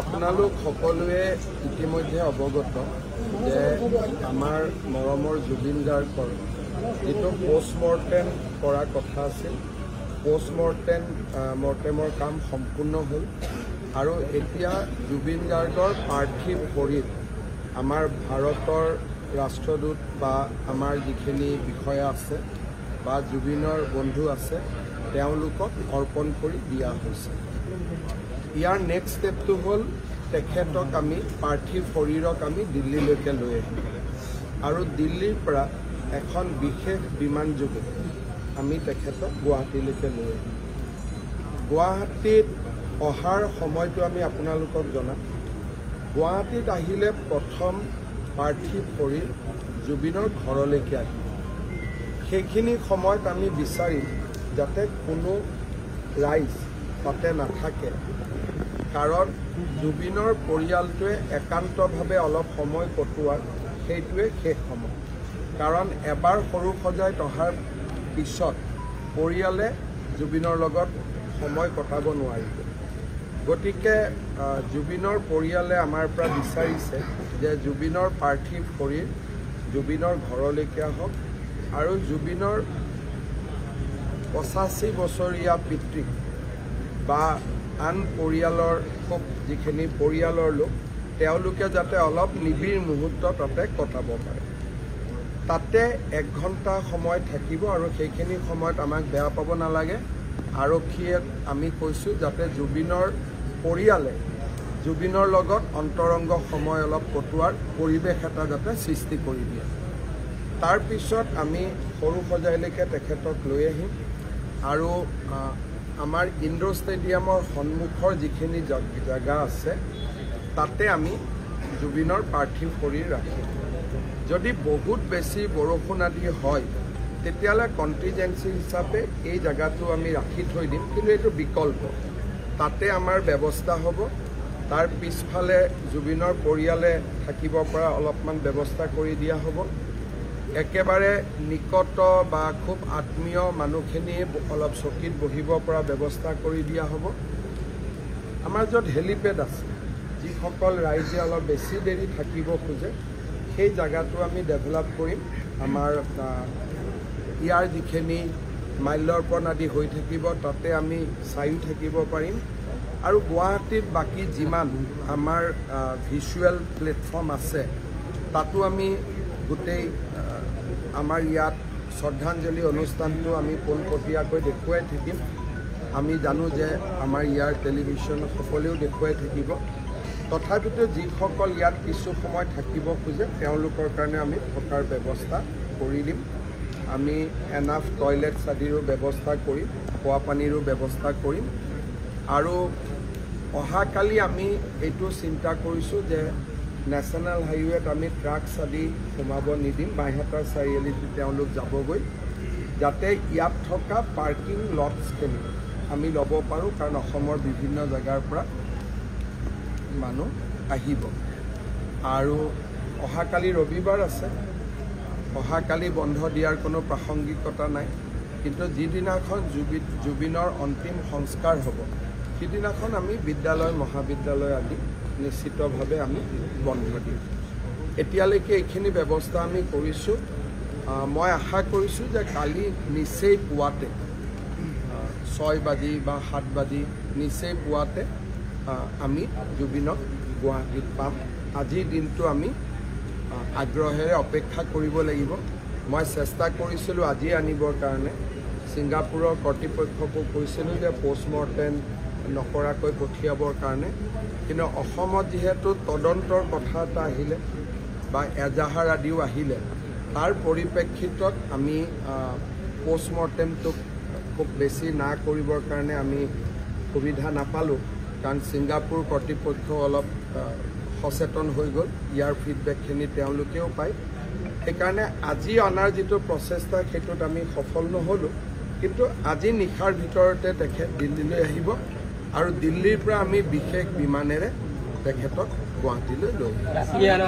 আপোনালোক সকলোৱে ইতিমধ্যে অৱগত যে আমাৰ মৰমৰ জুবিন গাৰ্গৰ যিটো পোষ্টমৰ্টেম কৰা কথা আছিল, পোষ্টমৰ্টেমৰ কাম সম্পূৰ্ণ হ'ল আৰু এতিয়া জুবিন গাৰ্গৰ পাৰ্থিৱ শৰীৰ আমাৰ ভাৰতৰ ৰাষ্ট্ৰদূত বা আমাৰ যিখিনি বিষয়া আছে বা জুবিনৰ বন্ধু আছে তেওঁলোকক অৰ্পণ কৰি দিয়া হৈছে। ইয়াৰ নেক্সট ষ্টেপটো হ'ল তেখেতক আমি পাৰ্থিৱ শৰীৰক আমি দিল্লীলৈকে লৈ আহিম আৰু দিল্লীৰ পৰা এখন বিশেষ বিমানযোগে আমি তেখেতক গুৱাহাটীলৈকে লৈ আহিম। গুৱাহাটীত অহাৰ সময়টো আমি আপোনালোকক জনাম। গুৱাহাটীত আহিলে প্ৰথম পাৰ্থিৱ শৰীৰ জুবিনৰ ঘৰলৈকে আহিব। সেইখিনি সময়ত আমি বিচাৰিম যাতে কোনো ৰাইজ তাতে নাথাকে, কাৰণ জুবিনৰ পৰিয়ালটোৱে একান্তভাৱে অলপ সময় কটোৱাৰ সেইটোৱে শেষ সময়। কাৰণ এবাৰ সৰু সজাইত অহাৰ পিছত পৰিয়ালে জুবিনৰ লগত সময় কটাব নোৱাৰিব। গতিকে জুবিনৰ পৰিয়ালে আমাৰ পৰা বিচাৰিছে যে জুবিনৰ পাৰ্থিৱ শৰীৰ জুবিনৰ ঘৰলৈকে আহক আৰু জুবিনৰ 85 বছৰীয়া পিতৃক বা আন পৰিয়ালৰ খুব যিখিনি পৰিয়ালৰ লোক তেওঁলোকে যাতে অলপ নিবিড় মুহূৰ্ত তাতে কটাব পাৰে। তাতে 1 ঘণ্টা সময় থাকিব আৰু সেইখিনি সময়ত আমাক বেয়া পাব নালাগে। আৰক্ষীয়ে আমি কৈছোঁ যাতে জুবিনৰ পৰিয়ালে জুবিনৰ লগত অন্তৰংগ সময় অলপ কটোৱাৰ পৰিৱেশ এটা যাতে সৃষ্টি কৰি দিয়ে। তাৰপিছত আমি সৰু সজাইলৈকে তেখেতক লৈ আহিম আৰু আমাৰ ইণ্ডোৰ ষ্টেডিয়ামৰ সন্মুখৰ যিখিনি জেগা আছে তাতে আমি জুবিনৰ পাৰ্থিৱ শৰীৰ ৰাখিম। যদি বহুত বেছি বৰষুণ আদি হয় তেতিয়াহ'লে কণ্টিজেঞ্চি হিচাপে এই জেগাটো আমি ৰাখি থৈ দিম, কিন্তু এইটো বিকল্প। তাতে আমাৰ ব্যৱস্থা হ'ব। তাৰ পিছফালে জুবিনৰ পৰিয়ালে থাকিব পৰা অলপমান ব্যৱস্থা কৰি দিয়া হ'ব। একেবাৰে নিকট বা খুব আত্মীয় মানুহখিনি অলপ চকীত বহিব পৰা ব্যৱস্থা কৰি দিয়া হ'ব। আমাৰ য'ত হেলিপেড আছে, যিসকল ৰাইজে অলপ বেছি দেৰি থাকিব খোজে সেই জেগাটো আমি ডেভেলপ কৰিম। আমাৰ ইয়াৰ যিখিনি মাল্যৰ্পণ আদি হৈ থাকিব তাতে আমি চায়ো থাকিব পাৰিম আৰু গুৱাহাটীত বাকী যিমান আমাৰ ভিজুৱেল প্লেটফৰ্ম আছে তাতো আমি গোটেই আমাৰ ইয়াত শ্ৰদ্ধাঞ্জলি অনুষ্ঠানটো আমি পোনপটীয়াকৈ দেখুৱাই থাকিম। আমি জানো যে আমাৰ ইয়াৰ টেলিভিশ্যন সকলেও দেখুৱাই থাকিব। তথাপিতো যিসকল ইয়াত কিছু সময় থাকিব খোজে তেওঁলোকৰ কাৰণে আমি থকাৰ ব্যৱস্থা কৰি দিম। আমি এনাফ টয়লেটছ আদিৰো ব্যৱস্থা কৰিম, খোৱা পানীৰো ব্যৱস্থা কৰিম আৰু অহাকালি আমি এইটো চিন্তা কৰিছোঁ যে নেশ্যনেল হাইৱেত আমি ট্ৰাকছ আদি সোমাব নিদিম। বাইহাটা চাৰিআলিত তেওঁলোক যাবগৈ, যাতে ইয়াত থকা পাৰ্কিং লটছখিনি আমি ল'ব পাৰোঁ, কাৰণ অসমৰ বিভিন্ন জেগাৰ পৰা মানুহ আহিব। আৰু অহাকালি ৰবিবাৰ আছে, অহাকালি বন্ধ দিয়াৰ কোনো প্ৰাসংগিকতা নাই, কিন্তু যিদিনাখন জুবিনৰ অন্তিম সংস্কাৰ হ'ব সিদিনাখন আমি বিদ্যালয় মহাবিদ্যালয় আদি নিশ্চিতভাৱে আমি বন্ধ দিম। এতিয়ালৈকে এইখিনি ব্যৱস্থা আমি কৰিছোঁ। মই আশা কৰিছোঁ যে কালি নিচেই পুৱাতে 6 বাজি বা 7 বাজি নিচেই পুৱাতে আমি জুবিনক গুৱাহাটীত পাম। আজিৰ দিনটো আমি আগ্ৰহেৰে অপেক্ষা কৰিব লাগিব। মই চেষ্টা কৰিছিলোঁ আজি আনিবৰ কাৰণে, ছিংগাপুৰৰ কৰ্তৃপক্ষকো কৈছিলোঁ যে পোষ্টমৰ্টেম নকৰাকৈ পঠিয়াবৰ কাৰণে, কিন্তু অসমত যিহেতু তদন্তৰ কথা এটা আহিলে বা এজাহাৰ আদিও আহিলে, তাৰ পৰিপ্ৰেক্ষিতত আমি পোষ্টমৰ্টেমটোক খুব বেছি না কৰিবৰ কাৰণে আমি সুবিধা নাপালোঁ, কাৰণ ছিংগাপুৰ কৰ্তৃপক্ষ অলপ সচেতন হৈ গ'ল। ইয়াৰ ফিডবেকখিনি তেওঁলোকেও পায়। সেইকাৰণে আজি অনাৰ যিটো প্ৰচেষ্টা সেইটোত আমি সফল নহ'লোঁ, কিন্তু আজি নিশাৰ ভিতৰতে তেখেত দিল্লীলৈ আহিব আৰু দিল্লীৰ পৰা আমি বিশেষ বিমানেৰে তেখেতক গুৱাহাটীলৈ লৈ আহিম।